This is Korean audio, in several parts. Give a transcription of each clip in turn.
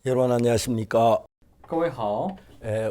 여러분 안녕하십니까? 各位好，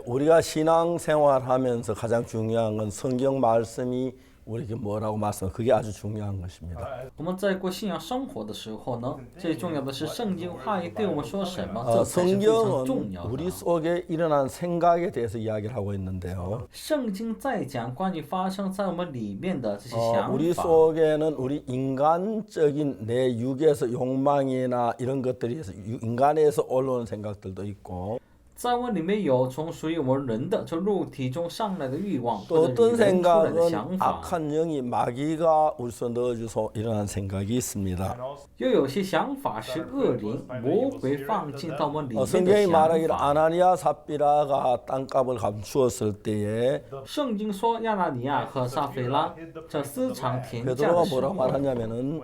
우리가 신앙생활하면서 가장 중요한 건 성경 말씀이 우리에게 뭐라고 말씀해 그게 아주 중요한 것입니다. 我们在过信仰生活的时候呢，最重要的是圣经话语对我们说什么，这才是非常重 성경은 要 우리 的。 속에 일어난 생각에 대해서 이야기를 하고 있는데요. 圣经在讲关于发生在我们里面的这些想 우리 法， 속에는 우리 인간적인 내 육에서 욕망이나 이런 것들이 인간에서 올라오는 생각들도 있고 在我们里面有从属于我们人的这肉体中上来的欲望， 또 或者 어떤 与人出来的 생각은 想法， 악한 영이 마귀가 우리 속에 넣어줘서 일어난 생각이 있습니다. 又有些想法是恶灵魔鬼放进到我们里面的 성경이 想 말하기를 法。 아나니아 삽비라가 땅값을 감추었을 때에 圣经说亚拿尼亚和撒菲拉这私藏田价 베드로가 的时 뭐라고 候， 말하냐면은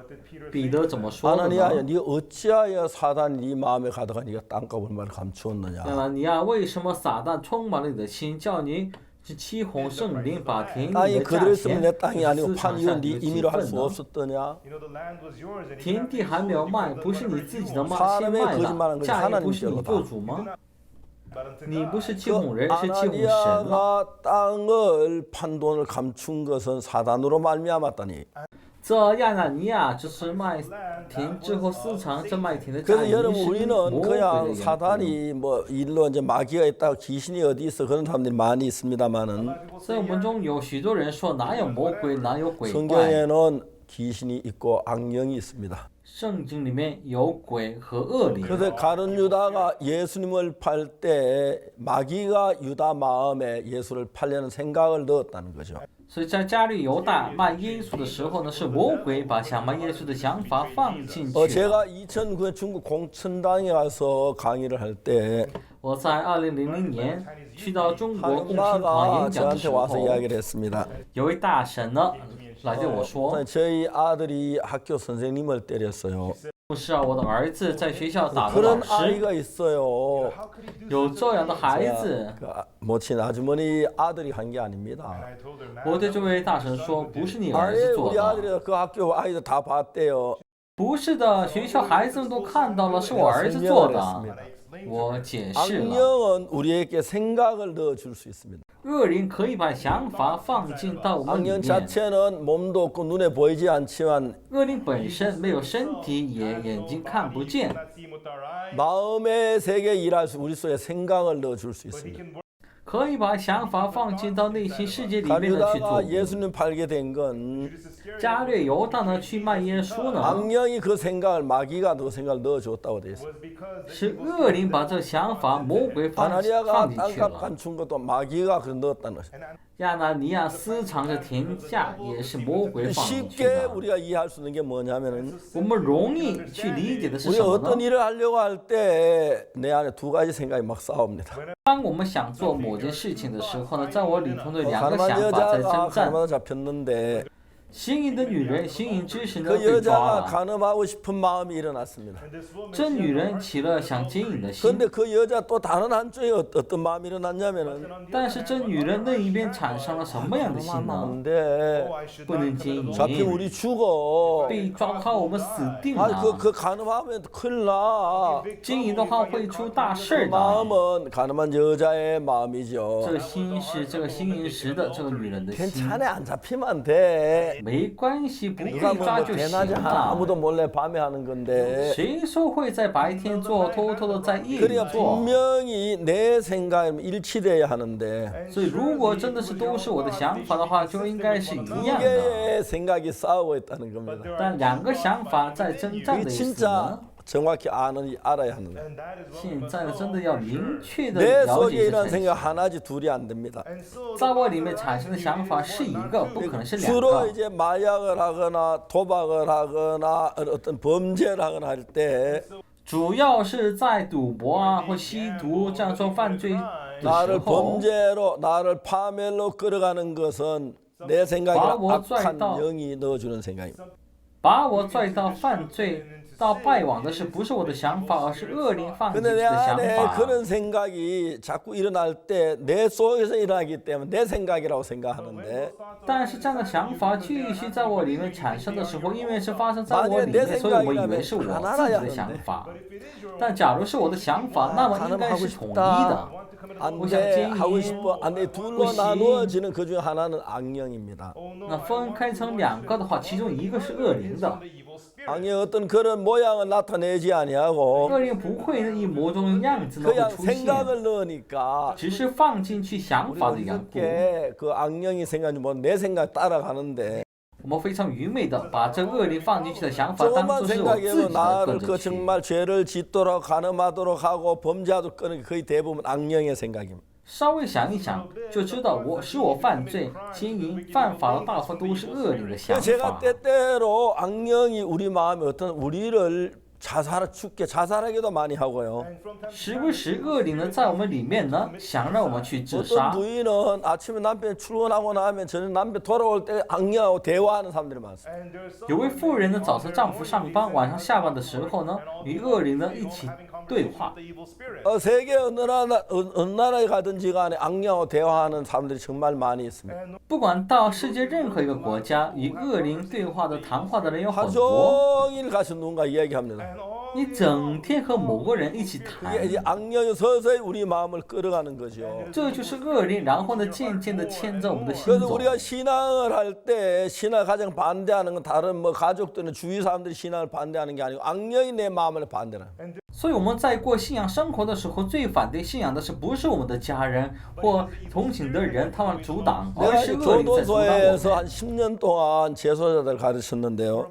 彼得怎么说的 아나니아야 呢？ 네 어찌하여 사단이 네 마음에 가다가 네가 땅값을 말 감추었느냐. 亚拿尼亚，为什么撒旦充满了你的心，叫你是欺哄圣灵，把田 땅이 地的价 그대로 있으면 钱 내 땅이 아니고 私 판 藏 이건 上 네 你的几 임의로 할 份 수 呢？ 없었더냐. 田地还没有卖，不是你自己的吗？ 사람의 先卖 거짓말하는 了， 것이 价也 하나님 不是你 죄로다. 做主吗？你不是欺哄 그 人，是欺哄神了。 아나니아가 땅을 판 돈을 감춘 것은 사단으로 말미암았다니. 这亚拿尼亚就是卖田之后私藏这卖田的价 그래서 银 여러분 是 우리는 魔鬼的 그냥 缘故。 사단이 뭐 일로 이제 마귀가 있다고 귀신이 어디 있어 그런 사람들이 많이 있습니다만은 在我们中有许多人说哪有魔鬼，哪有鬼怪？ 성경에는 귀신이 있고 악령이 있습니다. 圣经里面有鬼和恶灵。 그래서 가룟 유다가 예수님을 팔 때 마귀가 유다 마음에 예수를 팔려는 생각을 넣었다는 거죠. 所以在加利犹大卖耶稣的时候呢，是魔鬼把想卖耶稣的想法放进去了。 제가 2009년 중국 공천당에 가서 강의를 할 때 我在2000年去到中国共青团 한마가 演讲的 저한테 时 와서 候， 이야기를 했습니다. 有位大神呢来对我说 저희 아들이 학교 선생님을 때렸어요. ：“是啊，我的儿子在学校打了老 그런 师， 아이가 있어요. 有这样的孩子。 그 모친 아주머니 아들이 한 게 아닙니다. ”我对这位大神说：“不是你儿 아니 子做 우리 的， 아들이 그 학교 아이들 다 봤대요. 不是的，学校孩子们都看到了，是我儿子做的。” 我解释了， 악령은 우리에게 생각을 넣어줄 수 있습니다. 恶灵可以把想法放进到我们里 악령 面。 자체는 몸도 없고 눈에 보이지 않지만 恶灵本身没有身体，也眼睛看不见， 마음의 세계에 일할 수 우리 속에 생각을 넣어줄 수 있습니다. 可以把想法放进到内心世界里面的去做 가룟유다가 。 예수님 팔게 된 건 加略犹大呢去卖耶稣呢， 악령이 그 생각을 마귀가 그 생각을 넣어줬다고 돼 있어요. 是恶灵把这想法魔鬼放 아나니아가 进去 땅값 了。 감춘 것도 마귀가 그 넣었다는 것이죠. 亚拿尼亚私藏着田价，也是魔鬼放进去 쉽게 的。 우리가 이해할 수 있는 게 뭐냐면은 我们容易去理解的是 우리 什么 어떤 呢？ 일을 하려고 할 때 내 안에 두 가지 생각이 막 싸웁니다. 当我们想做某件事情的时候呢，在我里头的两个 가늠한 想法在 여자가 征战。 가늠하다 잡혔는데 行淫的女人行淫之时呢 그 被抓 여자가 了， 가늠하고 싶은 마음이 일어났습니다. 这女人起了想奸淫的心， 그런데 그 여자 또 다른 한쪽에 어떤 마음이 일어났냐면은 但是这女人另一边产生了什么样的心 하면 呢？ 안 돼. 不能奸淫， 잡히면 우리 죽어. 被抓的话我们死定 아, 了。 그 가늠하면 큰일 나. 奸淫的话会出大 그 事的。 마음은 가늠한 여자의 마음이죠. 这心是这个行淫时的这个女人的心， 괜찮아 안 잡히면 안 돼. 没关系，不被 누가 뭐 抓就行 대낮에 하나 了。 아무도 몰래 밤에 하는 건데. 谁说会在白天做，偷偷的在夜里 그러니까 做？ 분명히 내 생각이 일치돼야 하는데 所以如果真的是都是我的想法的话，就应该是一 두 样的。 개의 생각이 싸우고 있다는 겁니다. 但两个想法在征战 이게 的意思 진짜 呢？ 정확히 알아야 하는 거예요. 现在呢，真的要明确的 내 了 속에 解这 이런 才 생각 行。 하나지 둘이 안 됩니다. 在我里面产生的想法是一个，不可能是两 주로 个。 이제 마약을 하거나 도박을 하거나 어떤 범죄를 하거나 할 때 主要是在赌博啊或吸毒这样做犯罪的时 나를 候， 범죄로 나를 파멸로 끌어가는 것은 내 생각이 뭐 악한 또 영이 넣어주는 생각입니다. 把我拽到犯罪到败亡的是不是我的想法，而是恶灵放进去 근데 내 的想 안에 法。 그런 생각이 자꾸 일어날 때 내 속에서 일어나기 때문에 내 생각이라고 생각하는데 但是这样的想法继续在我里面产生的时候，因为是发生在我里面，所以我以为是我自己的想法。但假如是我的想法，那么应该 하고 是统一的。 싶다. 안 돼, 하고 싶어. 안 돼. 둘로 나누어지는 그 중에 하나는 악령입니다. 那分开成两个的话，其中一个是恶灵的。 악령의 어떤 그런 모양을 나타내지 아니하고 恶灵不会以某种样子呢会 그냥 出现， 생각을 넣으니까 只是放进去想法的缘故。 어떻게 그 악령이 생각이 뭐 내 생각 따라가는데 我们非常愚昧的把这恶灵放进去的想法当 조금만 作是我自己 생각해도 的 나를 跟 그 着去。 정말 죄를 짓도록 가늠하도록 하고 범죄하도록 끄는 게 거의 대부분 악령의 생각입니다. 稍微想一想，就知道使我犯罪、奸淫、犯法的大部分都是恶灵的想 제가 法。 때때로 악령이 우리 마음에 어떤 우리를 자살하기도 많이 하고요. 时不时恶灵呢在我们里面呢，想让我们去自 어떤 杀。 부인은 아침에 남편이 출근하고 나면 저는 남편 돌아올 때 악령하고 대화하는 사람들이 많습니다. 有位妇人呢，早晨丈夫上班，晚上下班的时候呢，与恶灵呢一起对话。 세계 어느 나라에 가든지 간에 악령하고 대화하는 사람들이 정말 많이 있습니다. 不管到世界任何一个国家，与恶灵对话的谈话的人有很 하루 多。 종일 가서 누군가 이야기합니다. 你整天和某个人一起谈， 이게 이제 악령이 서서히 우리 마음을 끌어가는 거죠. 这就是恶灵，然后呢，渐渐的牵着我们的心 그래서 走。 우리가 신앙을 할 때 신앙 가장 반대하는 건 다른 뭐 가족들은 주위 사람들이 신앙을 반대하는 게 아니고 악령이 내 마음을 반대하는. 所以我们在过信仰生活的时候，最反对信仰的是不是我们的家人或同行的人，他们阻挡，而 내가 是恶灵在阻挡我 교도소에서 们。 한 10년 동안 재소자들 가르쳤는데요.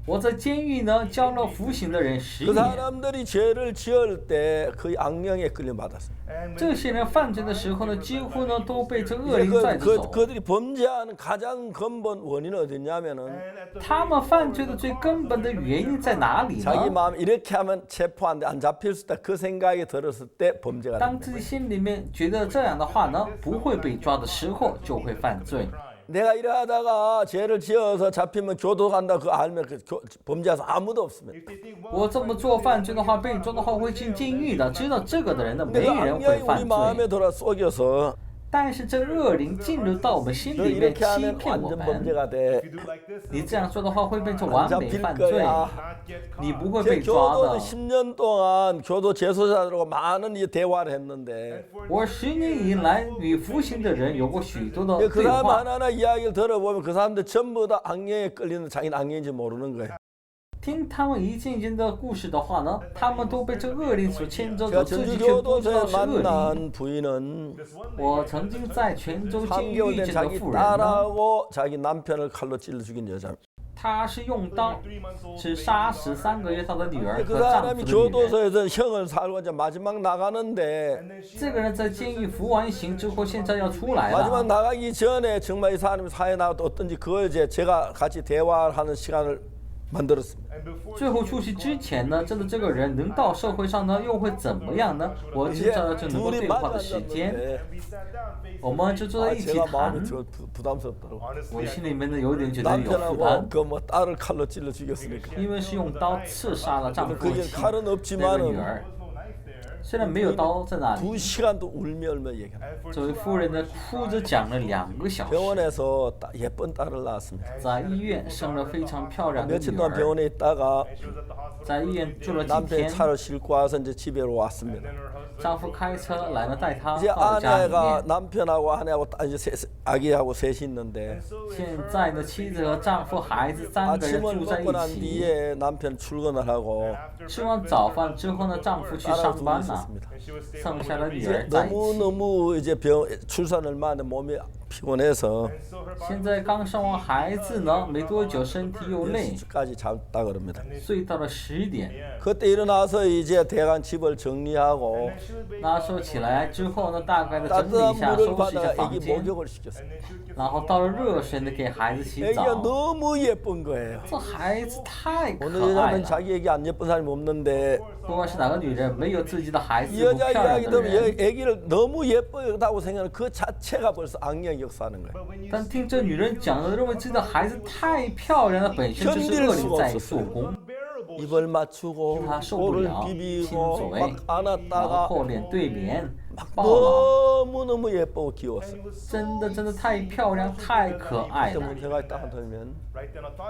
我在监狱呢教了服刑的人10 그 年， 사람들이 죄를 지을 때 거의 악령에 끌려받았어요. 这些人犯罪的时候呢，几乎呢都被这恶 이제 灵拽着走。 그들이 범죄하는 가장 근본 원인은 어디냐면은 他们犯罪的最根本的原因在哪里 자기 呢？ 마음 이렇게 하면 체포 안 잡힐 수 있다 그 생각이 들었을 때 범죄가 当 됩니다. 自己心里面觉得这样的话呢，不会被抓的时候，就会犯罪。 내가 일하다가 죄를 지어서 잡히면 교도 간다 그 알면 범죄해서 아무도 없습니다. 我这么做犯罪的话，被抓的话会进监狱的。知道这个的人呢，没 근데 그 人会 악령이 우리 犯罪。 마음에 들어 속여서 但是这恶灵进入到我们心 너 里面， 이렇게 欺 하면 骗我 완전 们。 범죄가 돼. 你这样做的话，会变成 안 完美 잡힐 犯罪， 거야. 你不会 제 被抓 교도도 的。 10년 동안 교도 재소자들하고 많은 이 대화를 했는데 我10年以来与服刑的人有过许多的 그 对 사람 话。 하나하나 이야기를 들어보면 그 사람들 전부 다 악령에 끌리는 자기는 악령인지 모르는 거예요. 听他们一件件的故事的话呢，他们都被这恶灵所牵着走， 제가 自己却不知道 전주교도소에 是恶灵。 만난 부인은 我曾经在泉州监狱 3개월 遇 된 见的 자기 妇人呢， 딸하고 자기 남편을 칼로 찔러 죽인 여자입니다. 她是用刀是杀死3个月大的女儿 그 和丈夫 사람이 的女人。 교도소에서 형을 살고 이제 마지막 나가는데 这个人在监狱服完刑之后，现在要出来 마지막 了。 나가기 전에 정말 이 사람이 사회 나와도 어떤지 그걸 이제 제가 같이 대화하는 시간을 만들었습니다. 最后出去之前呢，真的这个人能到社会上呢，又会怎么样呢？我知 이제 道这能够 둘이 对话的时间， 만났는데 我们就坐在 아, 一起 제가 谈 마음이 。 부담스럽더라고. 我心里面呢有点觉得有负 남편하고 担， 그 뭐 딸을 칼로 찔러 죽였으니까. 因为是用刀刺杀了丈夫 그게 妻 칼은 那个 없지만은 女儿。虽然没有刀在那里， 2시간도 울며 얘기합니다. 这位夫人呢哭着讲了2个小时， 병원에서 예쁜 딸을 낳았습니다. 在医院生了非常漂亮的 며칠 女 동안 儿， 병원에 있다가 在医院住了几 남편이 天， 차를 싣고 와서 이제 집에로 왔습니다. 丈夫开车来了带她 이제 到家里 아내가 面。 남편하고 아내하고 이제 아기하고 셋이 있는데 现在呢，妻子和丈夫、孩子3个人 아침을 住在 먹고 난 一起。 뒤에 남편 출근을 하고 吃完早饭之后呢，丈夫去 딸하고 上 둘이 班了， 있었습니다. 剩下的女 이제 儿在一起。 너무너무 이제 출산 얼마 안 돼 몸이 피곤해서 现在刚生完孩子呢，没多久身体又累， 10시까지 잤다 그럽니다. 睡到了10点。 그때 일어나서 이제 대강 집을 정리하고 那时候起来之后呢，大概的整理 따뜻한 一下， 물을 收拾一下 받아 房 애기 间， 목욕을 시켰어요. 然后倒了热水呢给孩子洗 애기가 澡。 너무 예쁜 거예요. 这孩子太 오늘 可爱 여자는 了， 자기 애기 안 예쁜 사람이 없는데 不管是哪个女人，没有自己的孩子 이 不 여자 漂亮 이야기 的 들으면 人。 애기를 너무 예쁘다고 생각하는 그 자체가 벌써 악령이 역사하는 거예요. 但听这女人讲的，认为自己的孩子太漂亮了，本身就是恶灵在做工。 입을 맞추고 他受不 볼을 了，亲 비비고 嘴， 막 然 안았다가 后脸对脸抱了， 너무너무 예쁘고 귀여웠어요. 真的太漂亮，太可爱 그때 了。 문제가 딱 들면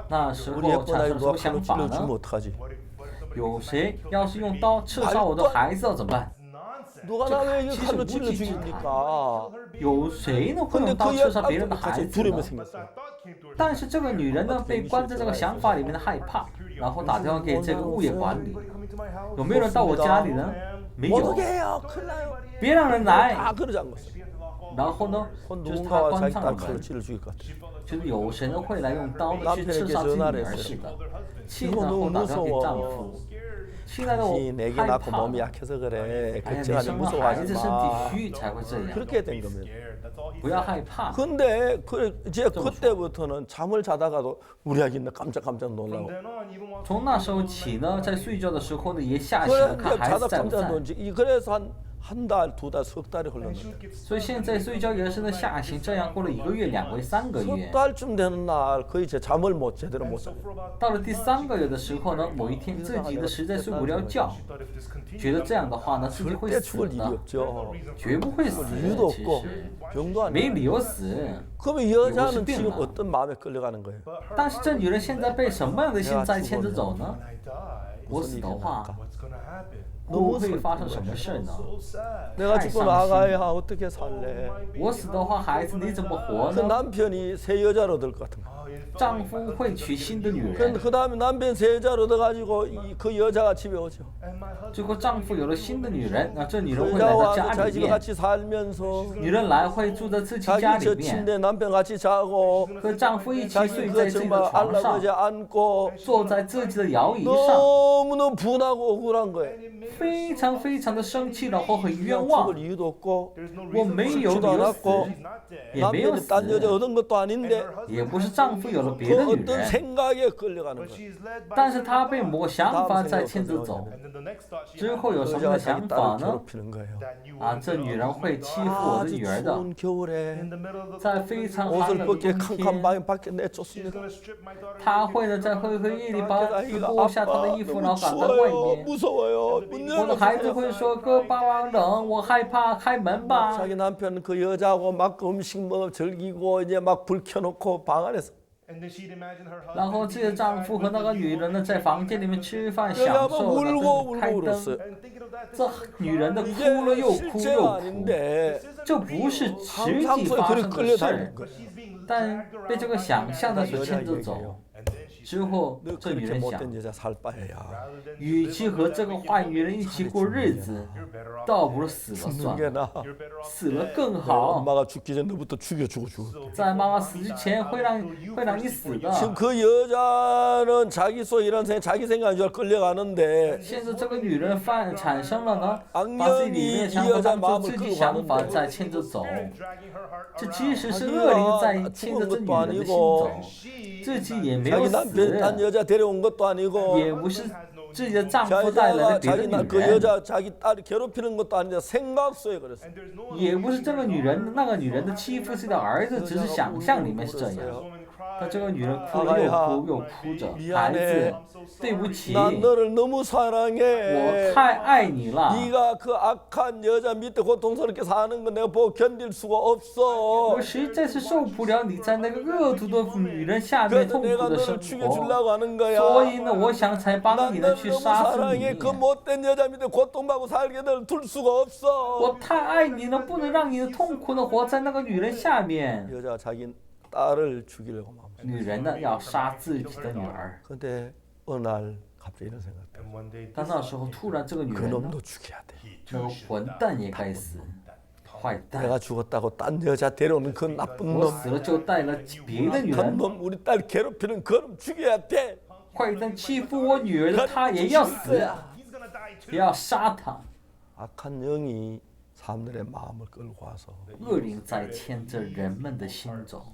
那时 우리 候 예쁜 产 아이 生什 누가 么想 칼로 法 찔러주면 呢？ 어떡하지? 有谁要是用刀刺杀我的孩子要怎么办？ 누가 나 왜 其实 칼로 无稽之谈。 찔러죽입니까? 有谁呢会 근데 用刀 그 刺杀别人的 여자도 孩 같이 子呢 두려움이 ？ 생겼어요. 但是这个女人呢，被关在这个想法里面的害怕，然后打电话给这个物业管理，有没有人到我家里呢？没有， 어떻게 해요? 큰일 나요. 别让人来。 다 그러지 않겠어요. 然后呢， 그건 就是他 누군가와 关 자기 上了 딸 칼로 门， 찔러 죽일 것 같아요. 就是有谁呢会来用刀呢去刺杀自己女儿似的。气呢后打电话给丈夫，亲爱的我 당신이 내기 害 낳고 怕 몸이 了。 약해서 그래. 哎呀，你 걱정하지 生了孩 무서워하지 子身体 마. 虚才会这样， 그렇게 된 거면. 不要害怕。 근데 이제 그때부터는 잠을 자다가도 우리 아기 깜짝깜짝 놀라고. 从那时候起呢，在睡觉的时候呢，也吓醒 그래 了，看孩 자다 子在不 깜짝 在。 놀지. 그래서 한 달, 두 달, 석 달이 흘렀는데. 所以现在睡觉也是呢吓醒，这样过了1个月、2个月、3个 석 月。 달쯤 되는 날 거의 제 잠을 제대로 못 자요. 到了第3个月的时候呢，某一天自己呢实在睡不了觉，觉得这样的话呢自己会 절대 死 죽을 일이 的， 없죠. 绝不会死。 이유도 其 없고 实 병도 没 아니고. 理由死。 그러면 여자는 이것이 지금 病了。 어떤 마음에 끌려가는 거예요? 但是这女人现在被什么样的心在牵着走呢？我 무슨 死 일이 的话， 날까? 会不会发生什么事呢？ 내가 죽고 나가야 어떻게 살래? 我死的话，孩子你怎么活 그 呢？ 남편이 새 여자를 얻을 것 같은 거야. 丈夫会娶新的女人， 그 다음에 남편 새 여자를 얻어가지고 그 여자가 집에 오죠. 结果丈夫有了新的女人，那这女人 그 会来到 여자와 家 자기 里 집에 面， 같이 살면서 女人来会住在自己家 자기 저 里面， 침대 남편 같이 자고 和丈夫一起 자기 睡 그 在自己的 정말 床上 안락하게 ， 안고 坐在自己的摇椅上， 너무너무 분하고 억울한 거예요. 非常的生气，然后很冤 그냥 枉 죽을 。 이유도 없고 我没有 죽지도 理由死， 않았고 也没有 남편이 死， 딴 여자 얻은 것도 아닌데 也不是丈夫有了 그 别的女 어떤 人， 생각에 끌려가는 거예요. 但是她被某个想法在牵着走。之后有什么 여자가 的 자기 想法 딸을 呢？ 괴롭히는 거예요. 啊，这女人会欺负我的 아주 女儿的， 추운 겨울에 在非常寒 옷을 冷的 벗게 冬 캄캄 天， 방에 밖에 내쫓습니다. 她会呢在灰黑夜里把 아이가 剥下她的 아빠 衣服， 너무 然后赶到外 추워요. 面。 무서워요. 문 我的孩子 열어주세요. 会说：“哥，爸爸冷，我害怕，开门吧。 자기 남편 그 여자하고 막 음식 먹어 즐기고 이제 막 불 켜놓고 방 안에서 ”然后自己的丈夫和那个女人呢在房间里面吃饭，享 여자가 受 울고 了，开 울고 灯。 울었어요. 这女人的哭 이게 了又哭 실제가 又哭， 아닌데 这不是实际 상상속에 发 그렇게 生的 끌려다니는 事， 거예요. 但被这个想象的所牵着走。之后， 너 这女 그렇게 人想， 못된 여자 살 바에야 与其和这个坏女人一起过日子，倒不如死了 죽는 算 게 了， 나. 死了更 너 好。 엄마가 죽기 전에 너부터 죽여주고 죽어. 在妈妈死之前会让你死的。 지금 그 여자는 자기 소위 이런 생각, 자기 생각인 줄 알고 끌려가는데 现在这个女人产生了呢，把自己里面的想法当做自己想法在牵着走，这其实是恶灵在牵着这女人的心走，自己也没有 자기 死， 남편 딴 여자 데려온 것도 아니고 也不是自己的丈夫带来 자기가 的别的 자기 女 그 人， 여자 자기 딸을 괴롭히는 것도 아닌데 생각 속에 그랬어. 也不是这个女人那个女人的欺负自己的儿子，只是想象里面是这样。但这个女人哭了又哭又哭着，孩子，对不起， 난 너를 너무 사랑해. 我太爱你了。 네가 그 악한 여자 밑에 고통스럽게 사는 거 내가 보고 견딜 수가 없어. 我实在是受不了你在那个恶毒的女人下面 그래서 痛苦 내가 的 너를 生活， 죽여주려고 하는 거야. 所以呢，我想才帮你 난 呢 너를 去 너무 杀死 사랑해. 你。 그 못된 여자 밑에 고통받고 살게 둘 수가 없어. 我太爱你了，不能让你痛苦的活在那个女人下面。 여자가 자기 딸을 죽이려고 마음. 女人呢要杀自己的女儿， 근데 어느 날 갑자기 이런 생각. 但那时候突然这个女人呢， 그놈도 죽여야 돼. 那个混蛋也该死，坏蛋！ 내가 죽었다고 딴 여자 데려오는 그 나쁜 我 놈. 死了就带了别的女 한 人， 놈 우리 딸 괴롭히는 그놈 죽여야 돼. 坏蛋欺负我女儿的他也要死，也要杀他。 악한 영이 사람들의 마음을 끌고 와서 恶灵在牵着人们的心走。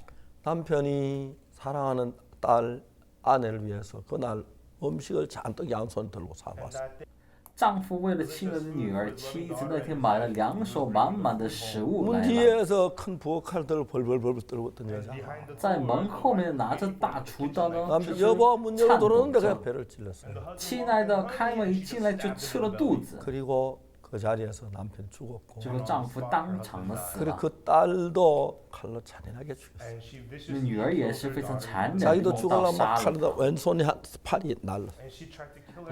남편이 사랑하는 딸 아내를 위해서 그날 음식을 잔뜩 양손 들고 사왔어요. 丈夫为了亲爱的女儿，妻子那天买了2手满满的食物 문 来了， 뒤에서 큰 부엌칼 들고 벌벌벌 떨고 있던 여자. 在门后面拿着大厨刀呢， 남편 就是 여보 문 열어 颤抖 들어오는데 着 그냥 。 배를 찔렀어요. 亲爱的，开门一进来就吃了肚子， 그리고 그 자리에서 남편 죽었고 这个丈夫当场的死 그리고 了。 그 딸도 칼로 잔인하게 죽였어요. 那女儿也是非常残忍的 자기도 用刀 죽으려면 杀 막 了， 칼로 왼손이 한 팔이 날라.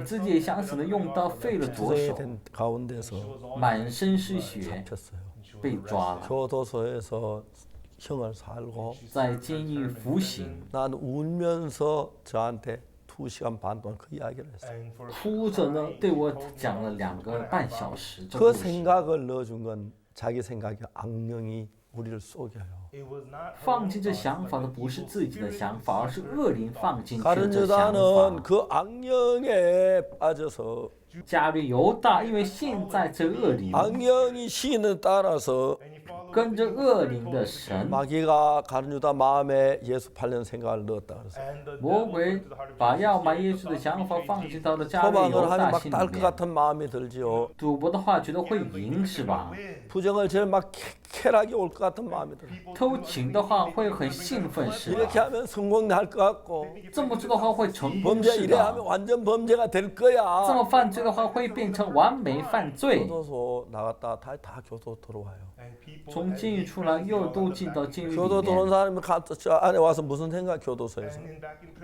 自己也想死呢，用刀废了左 투쟁이 手， 된 가운데서 满身是血， 잡혔어요. 被抓了， 교도소에서 형을 살고 在监狱服刑， 난 울면서 저한테 2시간 반 동안 그 이야기를 했어요. 哭着呢对我讲了2个半小时。这 그 故事 생각을 넣어준 건 자기 생각에 악령이 우리를 속여요. 放进这想法的不是自己的想法，而是恶灵放进去的 가룟 这想 유다는 法。 그 악령에 빠져서 加律犹大，因为现在这恶灵 악령이 신을 따라서 跟着恶灵的神， 마귀가 가룟 유다 마음에 예수 팔려는 생각을 넣었다 그랬어요. 魔鬼把要买耶稣的想法放进到了加律犹 도박을 하면 大 막 心 딸 里 것 面。 같은 마음이 들지요. 赌博的话，觉得会赢是吧？ 부정을 제일 막 쾌락이 올 것 같은 마음이 들어요. 偷情的话会很兴奋是吧？ 이렇게 하면 성공할 것 같고 这么做的话会成功 범죄 是 이래 吧 하면 ？ 완전 범죄가 될 这 거야. 么犯罪的话会变成完美犯罪。 교도소 나갔다 다 교도 들어와요. 从监狱出来又都进到监狱 교도 里 들어온 面， 사람이 저 안에 와서 무슨 생각 교도소에서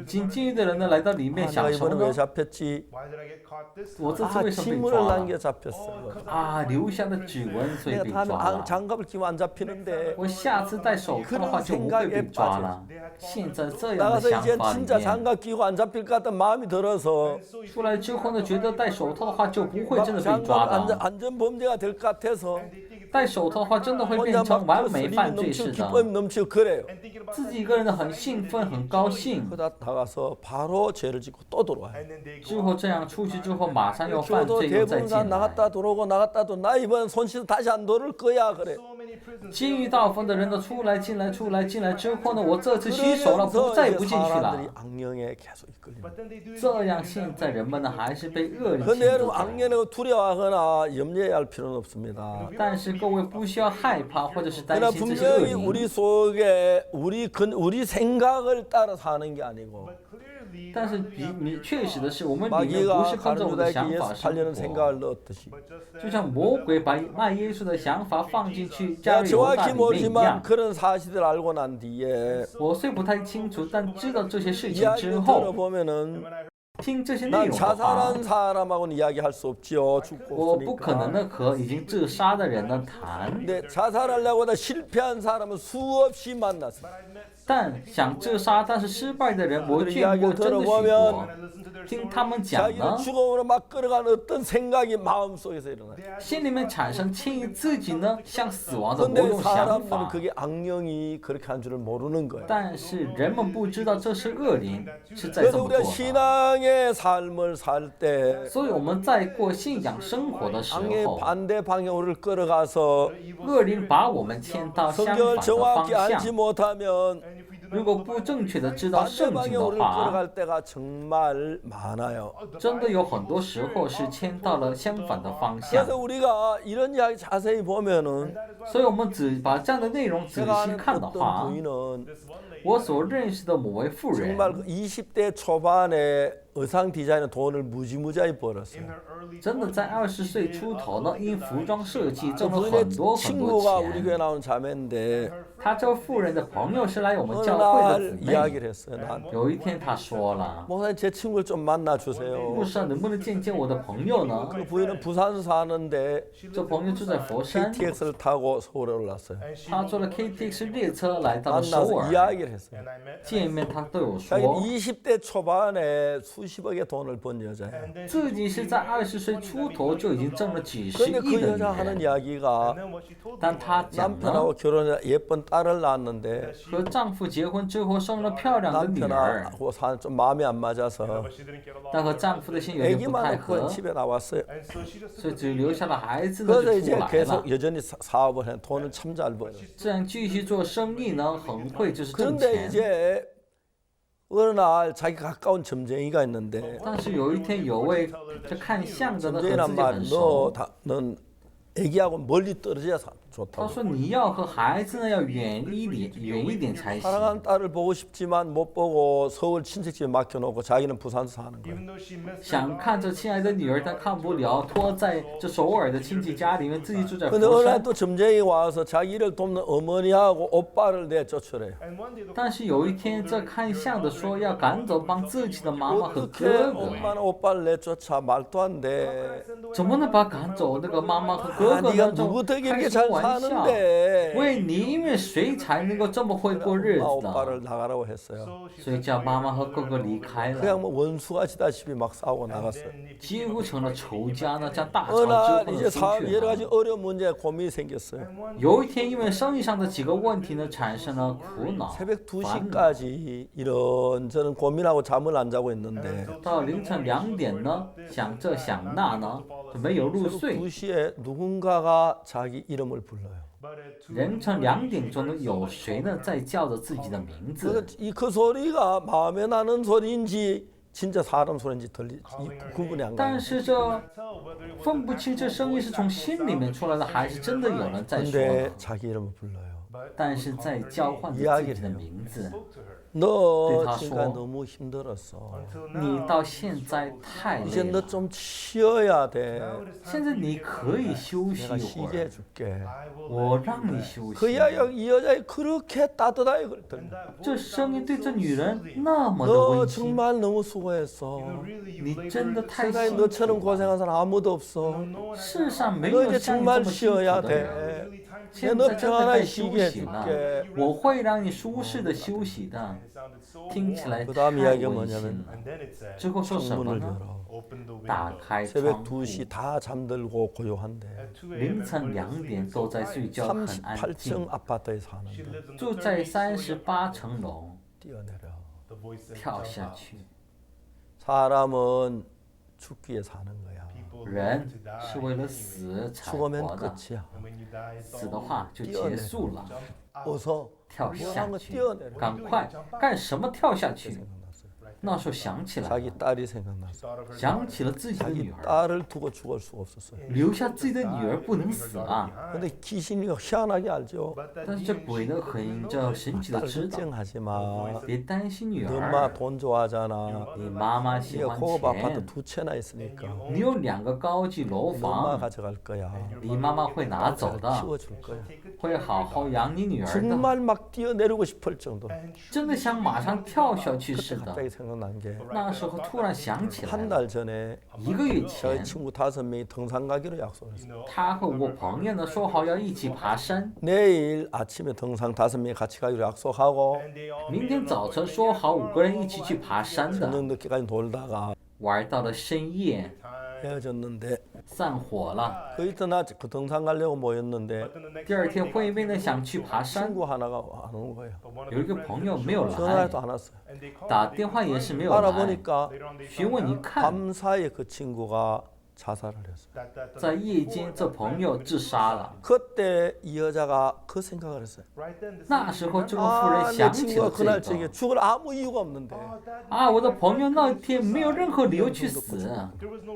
进监狱的人呢来到里面 아, 想 내가 什么 이번에 왜 呢？ 잡혔지? 我这次 아 为什么被 지문을 抓了？ 남겨 잡혔어. 啊，留下了指纹，所以 내가 被 다음에 抓了。 장갑을 끼면 안 잡히는데 我下次戴手套的话就不会被抓了。现在这样的 나가서 想 이제 法里 진짜 面， 장갑 끼고 안 잡힐 것 같은 마음이 들어서 出来之后呢，觉得戴手套的话就不会真的被 장갑 抓的。 안전 범죄가 될 것 같아서 戴手套的话，真的会变 혼자 成 막 完 그 美 스릴이 犯罪 넘치고 似的。 기쁨이 넘치고 그래요. 自己一个人呢很兴奋，很高兴。 그러다 나가서 바로 죄를 짓고 또 들어와요. 之后这样出去之后，马上又犯 교도 罪，又再 대부분 进 다 来。 나갔다 들어오고 나갔다 또 나 이번 손실 다시 안 돌을 거야 그래. 监狱大部分的人都出来进来，出来进来之后呢，我这次洗手了，不 그러면서 再 이제 不进去 사람들이 了。 악령에 계속 이끌리는. 这样现在人们呢还是被恶灵牵 근데 着 여러분 走。 악령에 두려워하거나 염려할 필요는 없습니다. 但是各位不需要害怕或者是担 그러나 心这些恶 분명히 灵。 우리 속에 우리 생각을 따라 사는 게 아니고 但是你确实的是，我们里面不 마귀가 是跟着我的 가룟유다에게 想法 예수 팔려는 生活， 생각을 넣었듯이 就像魔鬼把卖耶稣的想法放进去 내가 加入犹大 정확히 里面一 모르지만 样。 그런 사실을 알고 난 뒤에 我虽不太清楚，但知道这些事情之 이야기를 后， 들어보면은 听这些内 난 容的话， 자살한 사람하고는 이야기할 수 없지요. 我 죽고 不可能 없으니까. 的和已经自杀的人呢谈。 근데 자살하려고 다 실패한 사람은 수없이 만났어요. 但想自杀但是失败的人，我 그 见过 이야기를 真的许多。 들어보면 听他们讲 자기를 呢， 죽음으로 막 끌어가는 어떤 생각이 마음속에서 일어나요. 心里面产生迁移自己呢向死亡的某 근데 种想 사람들은 法。 그게 악령이 그렇게 한 줄을 모르는 거예요. 但是人们不知道这是恶灵是在 그래서 这么 우리가 做的。 신앙의 삶을 살 때 所以我们在过信仰生活的时 악의 候， 반대 방향으로 끌어가서 恶灵把我们牵到相反 성경을 的方 정확히 알지 向。 못하면 如果不正确的知道 반대 圣经的 방향으로 话， 끌어갈 때가 정말 많아요. 真的有很多时候是牵到了相反的方向。 그래서 우리가 이런 이야기 자세히 보면은 所以我们把这样的内容仔 제가 细 아는 看的 어떤 话， 부인은 我所认识的某位妇人， 정말 20대 초반에 의상 디자인에 돈을 무지무지하게 벌었어요. 真的在20岁出头呢，因服装设计 그 挣了 부인의 很多 친구가 우리 钱。 교회 나온 자매인데 她这位妇人的朋友是来我们 어느 教会的 날 姊妹。 이야기를 했어요. 나한테. 有一天她说了 목사님 제 친구를 좀 만나 牧 주세요. 师能不能见见我的朋友呢？ 그 부인은 부산 사는데 这朋友住在佛山， KTX를 타고 서울에 올랐어요. 他坐了 KTX 列车来到了首 만나서 尔， 이야기를 했어요. 见面他对我 자기는 说， 20대 초반에 수십억의 돈을 번 여자예요. 自己是在20岁出头就已经挣了几十 근데 亿 그 的 여자 女 하는 人， 이야기가 但她讲呢， 남편하고 결혼해 예쁜 딸을 낳았는데 和丈夫结婚之后生了漂亮的女儿， 남편하고 사는 좀 마음이 안 맞아서 但和丈夫的心有点不 애기만 太 낳고 合， 집에 나왔어요. 所以只留下了孩子呢 그래서 就 이제 出来了。 계속 여전히 사업을 해. 돈을 참 잘 벌어요. 这样继续做生意呢，很会就是挣 그런데 钱。 이제 어느 날 자기 가까운 점쟁이가 있는데 但是有一天，有位这看相的呢和 점쟁이란 自己 말 很熟， 넌 애기하고 멀리 떨어져야 他 좋다고. 说你要和孩子呢要远一点才行。 사랑하는 딸을 보고 싶지만 못 보고 서울 친척집에 맡겨놓고 자기는 부산서 사는 거예요. 想看着亲爱的女儿，但看不了，托在这首尔的亲戚家里面，自己住在 근데 佛 어느 날 山。 또 점쟁이가 와서 자기 일을 돕는 어머니하고 오빠를 내쫓으래요. 但是有一天，这看相的说要赶走帮自己的妈妈和 어떻게 哥哥， 엄마는 오빠를 내쫓아 말도 안 돼. 怎么能把赶走那个妈妈和哥 아, 哥 네가 呢？就 누구 덕에 开 이렇게 什么 잘 玩笑？ 사는데 为你，因为谁才能够这么会过日 엄마 子的？ 오빠를 나가라고 했어요. 所以叫妈妈和哥哥离开了， 그냥 뭐 원수가 지다시피 막 싸우고 나갔어요. 几乎成了仇家呢，将大 어느 吵之 날 后 이제 呢出 사업 去 여러 了。 가지 어려운 문제 고민이 생겼어요. 有一天，因为生意上的几个问题呢，产生了苦恼、 새벽 烦恼。 2시까지 이런저런 고민하고 잠을 안 자고 있는데 到凌晨2点呢，想这想那呢，就没有入 새벽 睡。 2시에 누군가가 자기 이름을 불러요. 凌晨2点钟呢，有谁呢在叫着自己的名字？ 그 소리가 마음에 나는 소리인지 진짜 사람 소리인지 구분이 안 但 가요. 是这分不清这声音是从心里面出来的，还是真的有人在说 근데 呢？ 자기 이름을 불러요. 但是在交换着自己的名字。 너 네, 다 지금까지 써. 너무 힘들었어. 你到现在太 이제 累 너 了， 좀 쉬어야 돼. 现在你可以休息 내가 一 쉬게 会儿， 해줄게. 我让你休 그 息。 이야기가 이 여자애 그렇게 따뜻하게 그랬더니 这声音对这女人那么的 너 温馨， 정말 너무 수고했어. 你真的太 세상에 辛 너처럼 苦了。 고생한 사람 아무도 없어. 世上没 너 有 이제 像你这 정말 么辛苦 쉬어야 的人。 돼. 现 너 在真的 평안하게 该休 쉬게 息了， 해줄게. 我会让你舒适的休息的。听起来 그 太 다음 이야기가 温馨 뭐냐면 了。之后说什么 창문을 呢？ 열어. 打开 새벽 窗户， 2시 다 잠들고 고요한데 凌晨2点都在睡觉，很安静。 38층 아파트에 사는데 住在38层楼， 뛰어내려. 跳下去。 사람은 죽기에 사는 거야. 人是为了死才活 죽으면 的， 끝이야. 死的话就结束了。 어서 跳 뭐 下 한 거 去， 뛰어내려. 赶快干什么跳下去？ 생각났어요. 那时候想起来 자기 了， 딸이 생각났어. 想起了自己的 자기 女儿， 딸을 두고 죽을 수가 없었어요. 留下自己的女儿不能死啊！ 근데 귀신이 희한하게 알죠. 但是这鬼呢，很这神奇的 딸 知道， 걱정하지 마. 别担心女 너 儿 엄마 ， 돈 좋아하잖아. 你妈妈喜 네가 欢 고급 아파트 钱， 2채나 있으니까 你有2个高级楼 너 엄마 房， 가져갈 거야. 你妈妈会拿走 잘 的， 키워줄 거야. 会好好养你女儿的。 정말 막 뛰어내리고 싶을 정도로 真的想马上跳下去似 그때 的。 갑자기 생각난 게 那时候突然想起来 한 了， 달 전에 1个月 저희 前， 친구 5명이 등산 가기로 약속했어요. 他和我朋友呢说好要一起爬山， 내일 아침에 등산 5명이 같이 가기로 약속하고 明天早晨说好5个人一起去爬山的， 저녁 늦게까지 돌다가 玩到了深夜， 헤어졌는데 散伙了。 그 이튿날 그 등산 가려고 모였는데 第2天会面呢想去爬山， 친구 하나가 안 온 거예요. 有一个朋友没有来， 전화도 안 왔어요. 打电话也是没有来。 알아보니까 询问一看， 밤사이에 그 친구가 자살을 했어요. 在夜间这朋友自杀了。 그때 이 여자가 그 생각을 했어요. 那时候这个妇 아, 人 내 想起 친구가 了 그날 这 저기 个 죽을 아무 이유가 없는데 啊，我的朋友那天没有任何理由去死，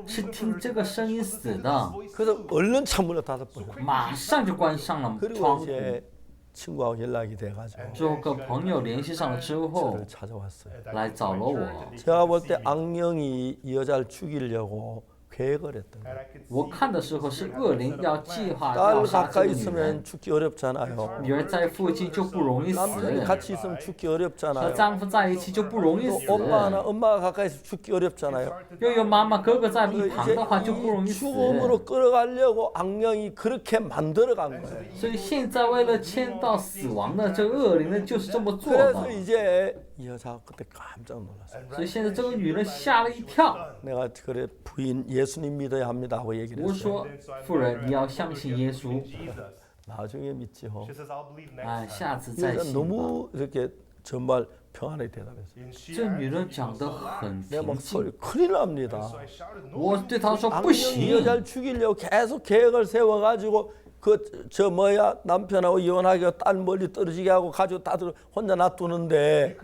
是听这个声音死的， 그래서 얼른 창문을 닫아버려요. 马上就关上了 그리고 窗户。 이제 친구하고 연락이 돼가지고 之后跟朋友联系上了之后， 저를 찾아왔어요. 来找了我。 제가 볼 때 악령이 이 여자를 죽이려고 계획을 했던 거예요. 我看的时候是恶灵要计划 딸 要杀这 가까이 个女人， 있으면 죽기 어렵잖아요. 女儿在附近就不容易死， 남편이 같이 있으면 죽기 和 어렵잖아요. 丈夫在一起就不容易 또 死， 오빠나 엄마가 가까이 있으면 죽기 어렵잖아요. 又有妈妈哥哥在一 그 旁 이제 的话就不容易 이 死。 죽음으로 끌어가려고 악령이 그렇게 만들어간 거예요. 所以现在为了牵到死亡的这个恶灵呢，就是这么做的。 그래서 이제 이 여자가 그때 깜짝 놀랐어요. 所以现在这个女人吓了一跳。 내가 그래 부인 예수님 믿어야 합니다 하고 얘기를 我 했어요. 说：“夫人，你要相信耶稣。 나중에 믿지요. 哎，下次 이 再 여자 信吧。 너무 이렇게 정말 평안하게 대답했어요. 这女人讲得很 내가 平 막 静。 소리 큰일 납니다. 我对她说不 악령이 이 行， 여자를 죽이려고 계속 계획을 세워가지고 저 뭐야 남편하고 이혼하게 딸 멀리 떨어지게 하고 가지고 다들 혼자 놔두는데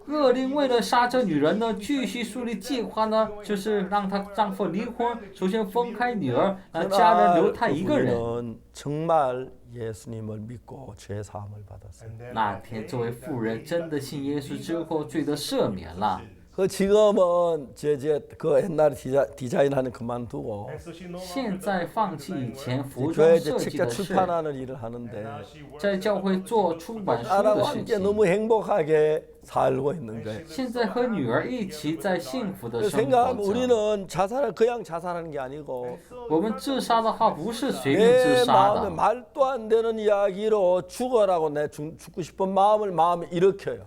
恶灵为了杀这女人呢，继续树立计划呢，就是让她丈夫离婚，首先分开女儿，让家人留她一个人。 그분은 정말 예수님을 믿고 죄 사함을 받았어요. 那天，这位妇人真的信耶稣之后，罪得赦免了。 그 지금은 그 옛날에 디자인하는 그만두고 现在放弃以前服装 교회 设计 책자 的事， 출판하는 일을 하는데 在教会做出版书 딸하고 的事 함께 情。 너무 행복하게 살고 있는 거예요. 现在和女儿一起在幸福的生活 생각하면 着。 우리는 그냥 자살하는 게 아니고 我们自杀的话，不是随便 내 自杀 마음에 的。 말도 안 되는 이야기로 죽어라고 내 죽고 싶은 마음에 일으켜요.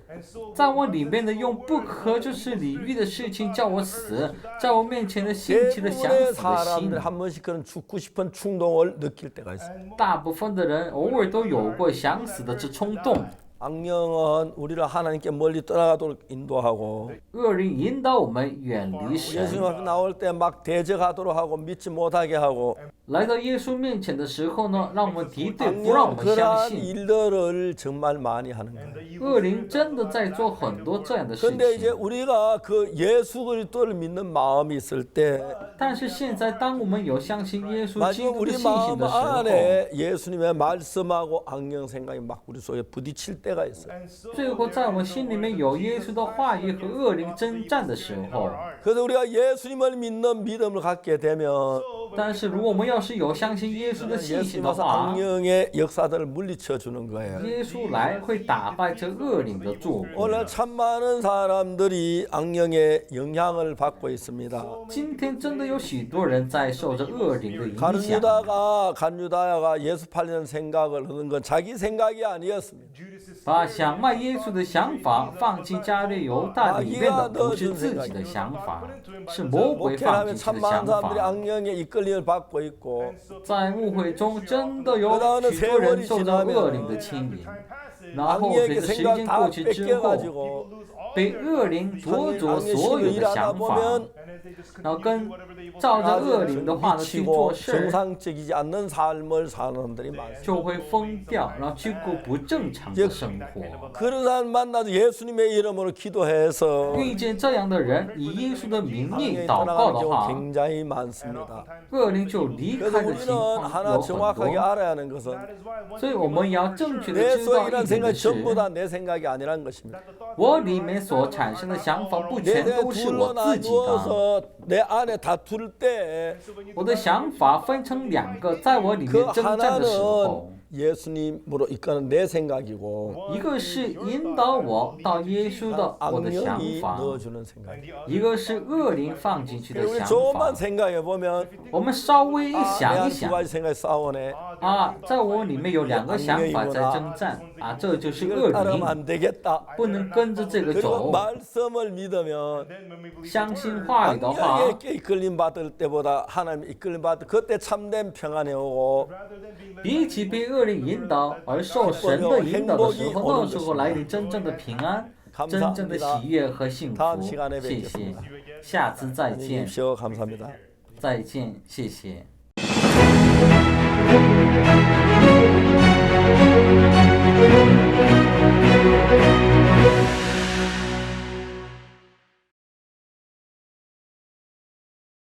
在我里面的用不可就是理喻的事情叫我死，在我面前的兴起了想 대부분의 死的心。 사람들이 한 번씩 그런 죽고 싶은 충동을 느낄 때가 있어요. 大部分的人偶尔都有过想死的这冲动。 악령은 우리를 하나님께 멀리 떠나가도록 인도하고 恶灵引导我们远离 예수님 神。 앞에 나올 때 막 대적하도록 하고 믿지 못하게 하고 来到耶稣面前的时候呢，让我们敌对，不让我 악령은 们相 그러한 信。 일들을 정말 많이 하는 거예요. 恶灵真的在做很多这样的事 근데 이제 情。 우리가 그 예수 그리스도를 믿는 마음이 있을 때 但是现在，当我们有相信耶稣基 마지막 督的 우리 信心 마음 的时候， 안에 예수님의 말씀하고 악령 생각이 막 우리 속에 부딪힐 때가 있어요. 最后在我们心里面有耶稣的话语和恶灵征战的时候， 그래서 우리가 예수님을 믿는 믿음을 갖게 되면 但是如果我们要是有相信耶稣的信心 예수님 的 와서 话， 악령의 역사들을 물리쳐 주는 거예요. 耶稣来会打败这恶灵的作为。 오늘 참 많은 사람들이 악령의 영향을 받고 있습니다. 今天真的有许多人在受着恶灵的影响。 간유다야가 예수 팔리는 생각을 하는 건 자기 생각이 아니었습니다. 把想卖耶稣的想法放进加略犹大里面的不是自己的想法，是魔鬼放 목회하면 进去 참 的 많은 想 사람들이 法。 악령의 이끌림을 받고 있고 在误会中，真的有许多人受着恶灵的牵引，然后随 악령의 着时 생각 间 다 过去之后， 뺏겨가지고 被恶灵夺走 악령의 所有 신으로 的想 일하다 法， 보면 然后跟照着恶灵的话呢去 미치고 做事， 정상적이지 않는 삶을 사는 사람들이 많습니다. 就会疯掉，然后去过不正常的生活。 그런 사람 만나서 예수님의 이름으로 기도해서 遇见这样的人，以耶稣的名义 악령이 祷告 떠나가는 的 경우 话， 굉장히 많습니다. 恶灵就离 그래서 开的情 우리는 况 하나 有很 정확하게 多。 알아야 하는 것은 所以我们要正确的 내 知道 속이란 一点的 생각이 是， 전부 다 내 생각이 아니라는 것입니다. 我里面所产生的想法不全 내 都是 둘로 我自己的。 나누어서 내 안에 다툴 때 我的想法分成两个，在我里 그 面征战的时候， 하나는 예수님으로 이끄는 내 생각이고 一个是引导我到耶稣的我的想 악령이 法， 넣어주는 생각. 一个是恶灵放进去的 우리 想 조금만 法。 생각해 보면 我们稍微一 내 想一 안에 두 想 가지 생각이 싸우네. 啊，在我里面有两个想法在征战啊，这就是恶 이걸 따르면 灵， 안 되겠다. 不能跟着这个 그리고 走。 말씀을 믿으면 相信话语的话， 악령에게 이끌림 받을 때보다 하나님 이끌림 받을 그때 참된 평안이 오고 比起被恶灵引导而受神的引导的时候，那时候来临真正的平安，真正的喜悦和幸福。谢谢，下次再见， 주십시오. 감사합니다. 再见，谢谢。